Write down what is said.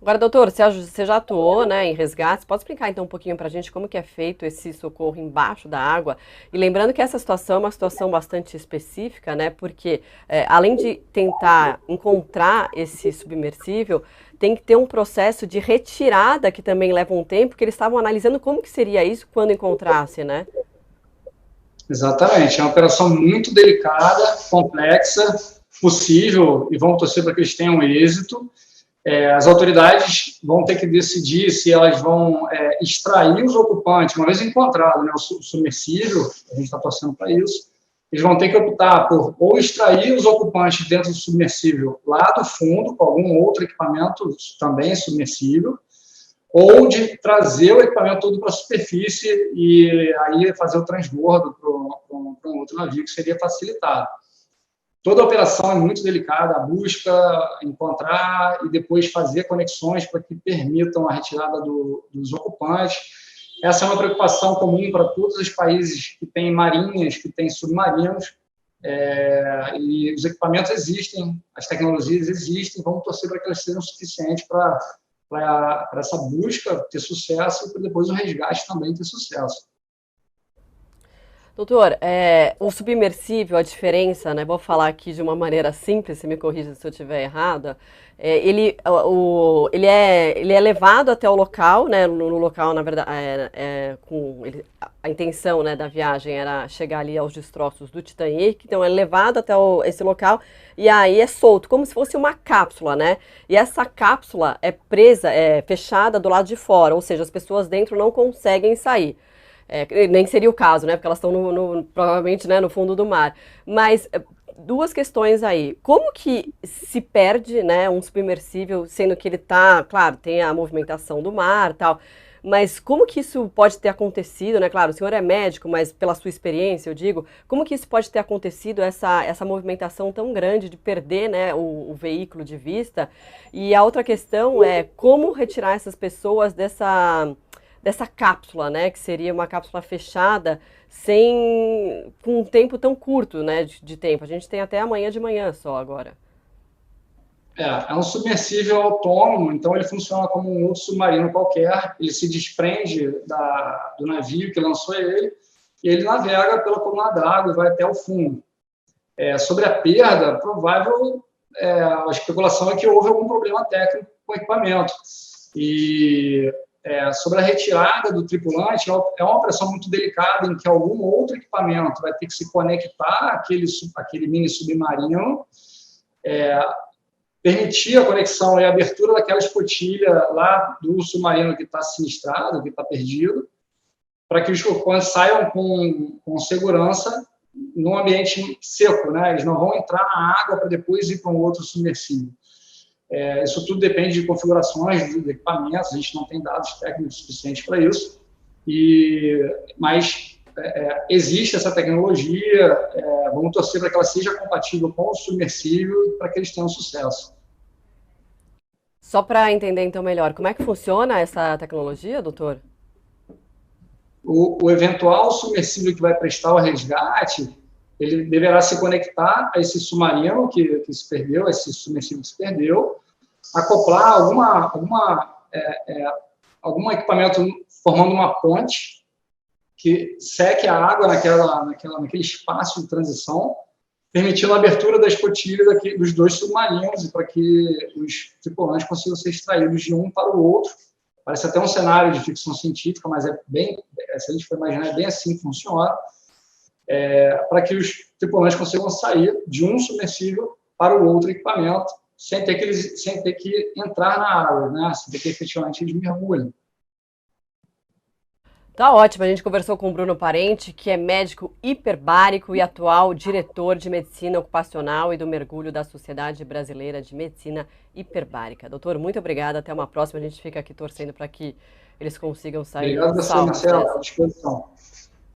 Agora, doutor, você já atuou, né, em resgates, pode explicar então um pouquinho para a gente como que é feito esse socorro embaixo da água? E lembrando que essa situação é uma situação bastante específica, né, porque além de tentar encontrar esse submersível, tem que ter um processo de retirada que também leva um tempo, que eles estavam analisando como que seria isso quando encontrasse, né? Exatamente, é uma operação muito delicada, complexa, possível, e vamos torcer para que eles tenham êxito. As autoridades vão ter que decidir se elas vão extrair os ocupantes, uma vez encontrado, né, o submersível, a gente está torcendo para isso, eles vão ter que optar por ou extrair os ocupantes dentro do submersível lá do fundo, com algum outro equipamento também submersível, ou de trazer o equipamento todo para a superfície e aí fazer o transbordo para um outro navio, que seria facilitado. Toda a operação é muito delicada, a busca, encontrar e depois fazer conexões para que permitam a retirada dos ocupantes. Essa é uma preocupação comum para todos os países que têm marinhas, que têm submarinos, e os equipamentos existem, as tecnologias existem, vamos torcer para que elas sejam suficientes para essa busca ter sucesso e para depois o resgate também ter sucesso. Doutor, o submersível, a diferença, né? Vou falar aqui de uma maneira simples, se me corrija se eu estiver errada. Ele é levado até o local, né? No local, na verdade, a intenção, né, da viagem era chegar ali aos destroços do Titanic. Então, é levado até esse local e aí é solto, como se fosse uma cápsula, né? E essa cápsula é presa, é fechada do lado de fora, ou seja, as pessoas dentro não conseguem sair. Nem seria o caso, né? Porque elas estão provavelmente, né, no fundo do mar. Mas duas questões aí. Como que se perde, né, um submersível, sendo que ele tá, claro, tem a movimentação do mar e tal, mas como que isso pode ter acontecido, né? Claro, o senhor é médico, mas pela sua experiência, eu digo, como que isso pode ter acontecido, essa movimentação tão grande de perder, né, o veículo de vista? E a outra questão é como retirar essas pessoas dessa cápsula, né, que seria uma cápsula fechada, com um tempo tão curto, né, de tempo. A gente tem até amanhã de manhã só agora. É um submersível autônomo, então ele funciona como um outro submarino qualquer, ele se desprende do navio que lançou ele, e ele navega pela coluna d'água e vai até o fundo. Sobre a perda, provável, a especulação é que houve algum problema técnico com o equipamento. E sobre a retirada do tripulante, é uma operação muito delicada em que algum outro equipamento vai ter que se conectar àquele mini submarino, permitir a conexão e a abertura daquela escotilha lá do submarino que está sinistrado, que está perdido, para que os ocupantes saiam com segurança num ambiente seco, né? Eles não vão entrar na água para depois ir para um outro submersível. Isso tudo depende de configurações dos equipamentos, a gente não tem dados técnicos suficientes para isso, mas existe essa tecnologia, vamos torcer para que ela seja compatível com o submersível para que eles tenham sucesso. Só para entender então melhor, como é que funciona essa tecnologia, doutor? O eventual submersível que vai prestar o resgate, ele deverá se conectar a esse submarino que se perdeu, esse submersível que se perdeu, acoplar algum equipamento formando uma ponte que seque a água naquele espaço de transição, permitindo a abertura da escotilha dos dois submarinos e para que os tripulantes consigam ser extraídos de um para o outro. Parece até um cenário de ficção científica, mas se a gente for imaginar, é bem assim que funciona, para que os tripulantes consigam sair de um submersível para o outro equipamento, sem ter que entrar na água, né? Sem ter que efetivamente eles mergulhem. Tá ótimo, a gente conversou com o Bruno Parente, que é médico hiperbárico e atual diretor de medicina ocupacional e do mergulho da Sociedade Brasileira de Medicina Hiperbárica. Doutor, muito obrigada, até uma próxima, a gente fica aqui torcendo para que eles consigam sair Obrigado a você, salvos Marcelo, dessa. à disposição.